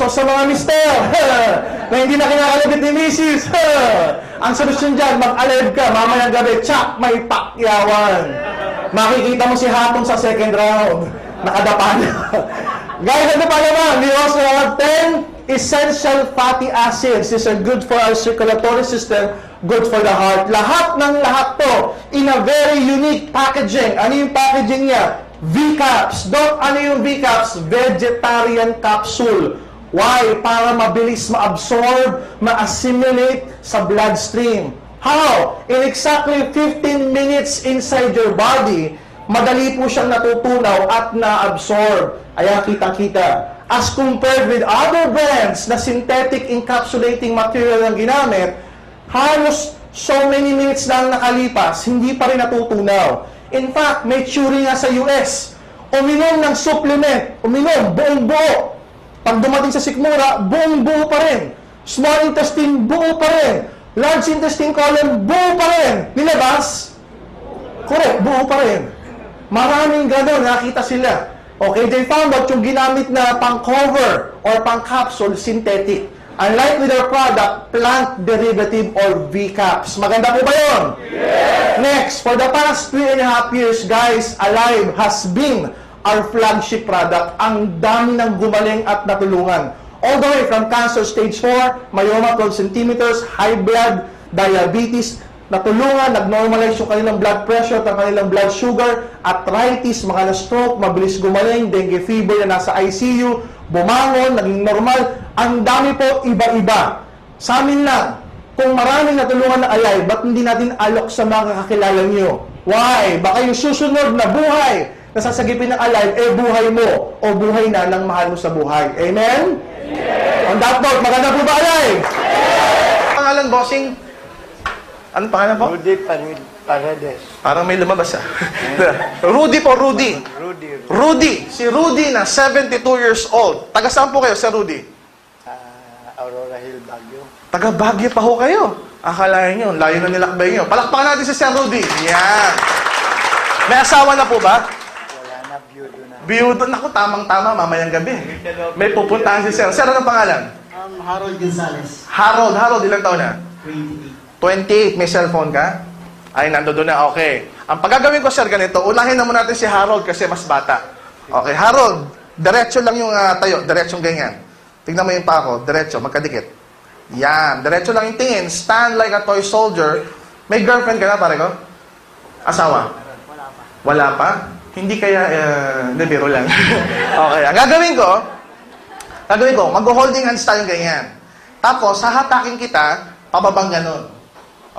So sa mga mister na hindi na kinakalabit ni misis, ang solusyon dyan, mag-alive ka, mamayang gabi, tsak, may pakyawan. Makikita mo si Hatong sa second round. Nakadapa na. Guys, ano pa naman? We also have 10 essential fatty acids. These are good for our circulatory system, good for the heart. Lahat ng lahat to in a very unique packaging. Ano yung packaging niya? V-Caps. Doc, ano yung V-Caps? Vegetarian capsule. Why? Para mabilis ma-absorb, ma-assimilate sa bloodstream. How? In exactly 15 minutes inside your body, madali po siyang natutunaw at na-absorb. Ayan, kitang-kita. As compared with other brands na synthetic encapsulating material ang ginamit, halos so many minutes lang nakalipas, hindi pa rin natutunaw. In fact, may theory nga sa US, uminom ng supplement, uminom, buong buo. Pag dumating sa sikmura, buong buo pa rin. Small intestine, buo pa rin. Large intestine colon, buo pa rin. Nilabas? Correct, buo pa rin. Maraming gano'n, nakita sila. Okay, they found out yung ginamit na pang-cover or pang-capsule, synthetic. Unlike with our product, plant derivative or V-Caps. Maganda po ba yun? Yes! Next, for the past 3.5 years, guys, Alive has been our flagship product. Ang dami ng gumaling at natulungan. All the way from cancer stage 4, myoma 12 centimeters, high blood, diabetes, natulungan, nag-normalize yung kanilang blood pressure at kanilang blood sugar, arthritis, mga na-stroke, mabilis gumaling, dengue fever na nasa ICU, bumangon, naging normal. Ang dami po, iba-iba. Sa amin lang, kung maraming natulungan na Alive, ba't hindi natin alok sa mga kakilala nyo? Why? Baka yung susunod na buhay na sasagipin ng Alive, buhay mo o buhay na ng mahal mo sa buhay. Amen? Yes. On that note, maganda po ba Alive? Yes. Pangalan, bossing? Anong pangalan po? Rudy Paredes. Parang may lumabas Rudy po, Rudy. Rudy. Si Rudy na 72 years old. Taga saan po kayo, Sir Rudy? Aurora Hill, Baguio. Taga Baguio pa ho kayo. Akalain nyo, layo na nilakbay nyo. Palakpakan natin si Sir Rudy. Yan. May asawa na po ba? Wala na, biyudo na. Biyudo. Naku, tamang-tama, mamayang gabi. May pupuntahan si Sir. Sir, anong pangalan? Harold Gonzales. Harold, ilang taon na? 28. 28. May cellphone ka? Ay, nandoon na. Okay. Ang pagagawin ko, Sir, ganito. Unahin na muna natin si Harold kasi mas bata. Okay, Harold. Diretso lang yung tayo. Diretsong ganyan. Tignan mo yung pa ako. Diretso, magkadikit. Yan. Diretso lang yung tingin. Stand like a toy soldier. May girlfriend ka na, pare ko? Asawa? Wala pa? Hindi kaya, biro lang. Okay. Ang gagawin ko, mag-holding hands tayong ganyan. Tapos, hahatakin kita, pababang ganun.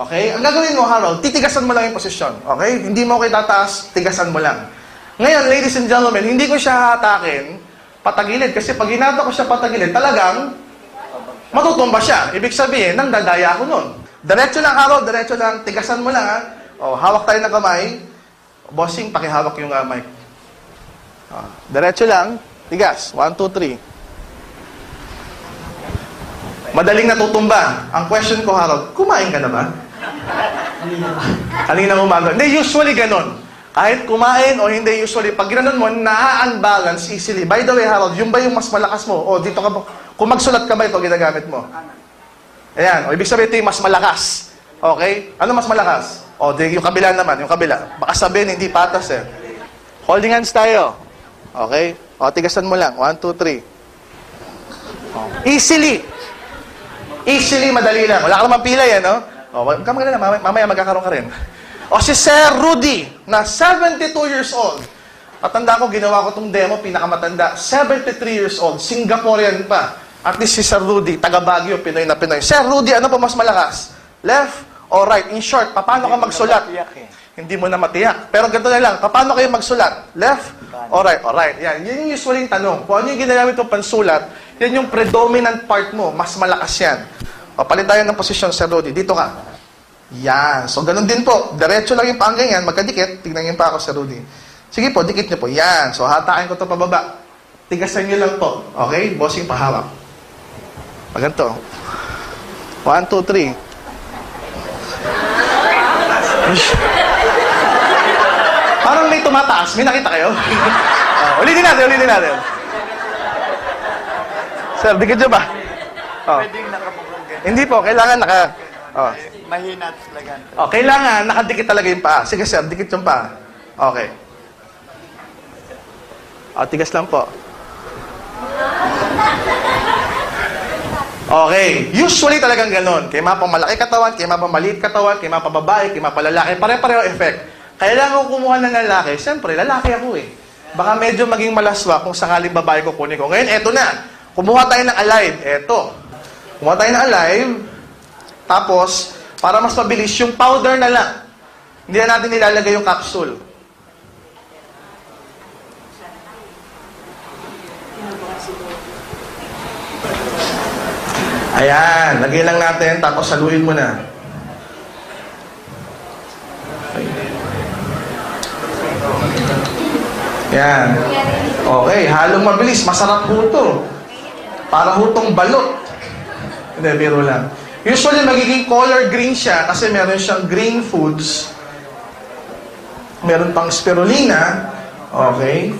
Okay? Ang gagawin mo, Harold, titigasan mo lang yung posisyon. Okay? Hindi mo kayo tataas, tigasan mo lang. Ngayon, ladies and gentlemen, hindi ko siya hatakin patagilid. Kasi pag hinata ko siya patagilid, talagang matutumba siya. Ibig sabihin, nang dadaya ako nun. Diretso lang, Harold, diretso lang. Tigasan mo lang, ha? O, hawak tayo ng kamay. Bossing, pakihawak yung mic. Diretso lang. Tigas. 1, 2, 3. Madaling natutumba. Ang question ko, Harold, kumain ka na ba? Kanina umaga. Hindi, usually ganun. Kahit kumain o hindi, usually, pag ginanon mo, na-unbalance easily. By the way, Harold, yung ba yung mas malakas mo? O, dito ka po. Kung magsulat ka ba ito, ginagamit mo? Ayan. O, ibig sabihin ito yung mas malakas. Okay? Ano mas malakas? O, yung kabila naman, yung kabila. Baka sabihin, hindi patas eh. Holding hands tayo. Okay? O, tigasan mo lang. 1, 2, 3. Easily. Easily, madali lang. Wala ka naman pilay, no? O, kamagana na, mamaya magkakaroon ka rin. O si Sir Rudy, na 72 years old. Patanda ko, ginawa ko itong demo, pinakamatanda. 73 years old, Singaporean pa. At least si Sir Rudy, taga Baguio, Pinoy na Pinoy. Sir Rudy, ano pa mas malakas? Left or right? In short, paano ka magsulat? Hindi mo na matiyak. Pero ganito na lang, paano kayo magsulat? Left or right? O right. Yan yung usually yung tanong. Kung ano yung ginagamit mong pansulat, yan yung predominant part mo, mas malakas yan. O, palit tayo ng posisyon, Sir Rudy. Dito ka. Yan. So, ganun din po. Diretso lang yung paanggang yan. Magkadikit. Tignan yung pa ako, Sir Rudy. Sige po, dikit niyo po. Yan. So, hatakin ko ito pababa. Tigasan niyo lang po. Okay? Bossing, pahawak. Paganto. 1, 2, 3. Parang may tumataas. May nakita kayo? Ulitin natin. Sir, dikit nyo ba? Oh. Pwedeng nakamukhang ganyan. Hindi po, kailangan naka... Oh. Mahina at talagang. Oh, kailangan nakadikit talaga yung paa. Sige sir, dikit yung paa. Okay. Tigas lang po. Okay. Usually talagang ganon. Kaya mapamalaki katawan, kaya mapamaliit katawan, kaya mapababae, kaya mapalalaki. Pare-pareho effect. Kailangan ko kumuha ng lalaki. Siyempre, lalaki ako eh. Baka medyo maging malaswa kung sakaling babae ko kunin ko. Ngayon, eto na. Kumuha tayo ng alive. Eto. Kumuha tayo ng alive. Tapos, para mas mabilis, yung powder na lang. Hindi na natin nilalagay yung capsule. Ayan, lagay lang natin, tapos saluhin mo na. Ayan. Okay, halong mabilis, masarap ho ito. Para ho itong balot. Hindi, biro lang. Usually, magiging color green siya kasi meron siyang green foods. Meron pang spirulina. Okay.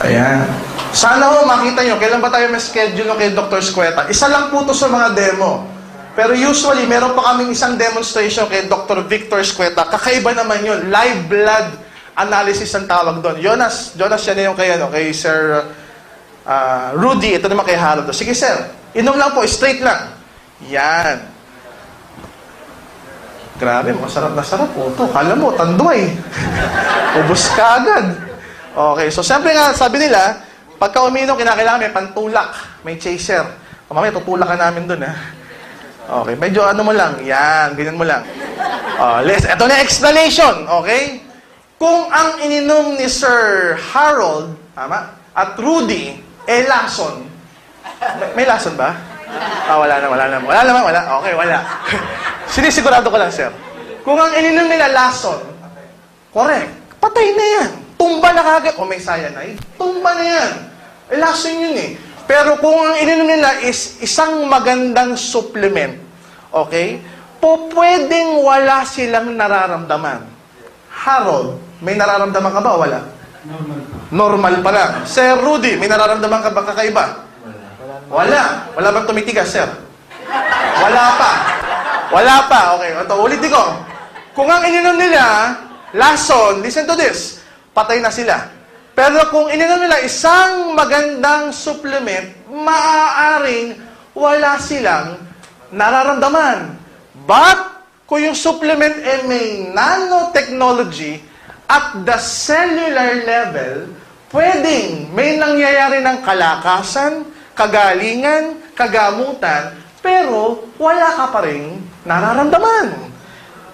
Ayan. Sana ho makita nyo, kailan ba tayo may schedule kay Dr. Squeta? Isa lang po to sa mga demo. Pero usually, meron pa kaming isang demonstration kay Dr. Victor Squeta. Kakaiba naman yun. Live blood analysis ang tawag doon. Jonas yan yung kay Sir Rudy. Ito naman kay Harold. Sige sir, inom lang po, straight lang. Yan. Grabe, masarap na sarap po ito. Kala mo, tanduay. Ubus ka agad. Okay, so siyempre nga, sabi nila, pagka uminom, kinakailangan may pantulak, may chaser. Mamaya, tutulak ka namin dun, ha? Okay, medyo ano mo lang, yan, ganyan mo lang. Ito na explanation, okay? Kung ang ininom ni Sir Harold, tama, at Rudy, lason. May lason ba? Wala naman. Okay, wala. Sinisigurado ko lang, sir. Kung ang ininom nila lason, correct, patay na yan. Tumba na kagad. O may cyanide, tumba na yan. Lason yun eh. Pero kung ang ininom nila is isang magandang supplement, okay, pwedeng wala silang nararamdaman. Harold, may nararamdaman ka ba o wala? Normal pa lang. Sir Rudy, may nararamdaman ka ba kakaiba? Wala. Wala bang tumitigas, sir? Wala pa. Okay, ito, ulitin ko. Kung ang ininom nila, lason, listen to this, patay na sila. Pero kung ininom nila isang magandang supplement, maaaring wala silang nararamdaman. But, kung yung supplement may nanotechnology at the cellular level, pwedeng may nangyayari ng kalakasan, kagalingan, kagamutan, pero wala ka pa rin nararamdaman.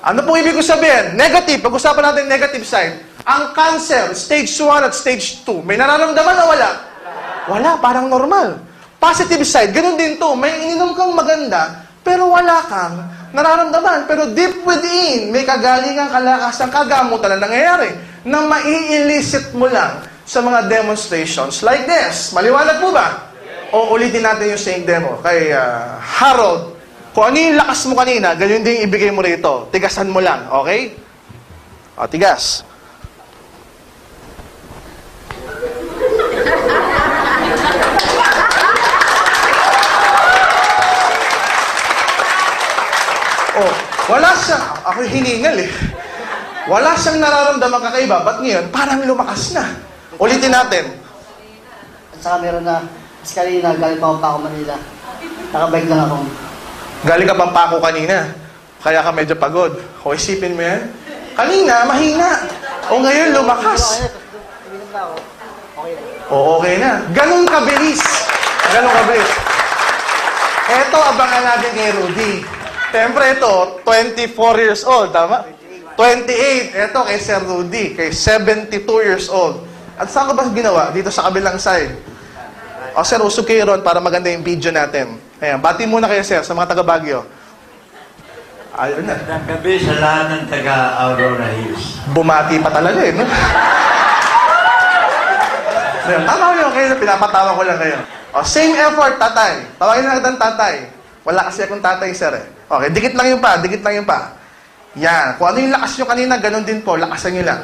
Ano pong ibig ko sabihin? Negative. Pag-usapan natin negative side. Ang cancer, stage 1 at stage 2, may nararamdaman o wala? Wala, parang normal. Positive side, ganun din to. May ininom kang maganda, pero wala kang nararamdaman. Pero deep within, may kagalingan, kalakasan, kagamutan na nangyayari na mai-elicit mo lang sa mga demonstrations like this. Maliwanag po ba? O ulitin natin yung same demo kay Harold. Kung ano yung lakas mo kanina, ganyan din ibigay mo rito. Tigasan mo lang, okay? O, tigas. Oh, wala siyang, ako hiningal eh. Wala siyang nararamdaman kakaiba. Ba't ngayon? Parang lumakas na. Ulitin natin. At saka meron na, mas kanina, galing pa ako Manila. Nakabike lang ako. Galing ka pang pako kanina. Kaya ka medyo pagod. O, isipin mo yan. Kanina, mahina. O ngayon, lumakas. O, okay na. Ganun kabilis. Eto, abangan natin kay Rudy. Siyempre ito, 24 years old, tama? 28. Ito kay Sir Rudy, kay 72 years old. At saan ko ba ginawa? Dito sa kabilang side. O sir, usog kayo ron para maganda yung video natin. Ayan, bati muna kayo sir, sa mga taga Baguio. Ayun na. Magandang gabi sa lahat ng taga Aurora Hills. Bumati pa talaga eh, no? Ayan, tama yun kayo, pinapatawa ko lang kayo. O, same effort, tatay. Tawagin na natin tatay. Wala kasi akong tatay, sir eh. Okay, dikit lang yung pa. Yan. Kung ano yung lakas nyo kanina, ganun din po. Lakasan nyo lang.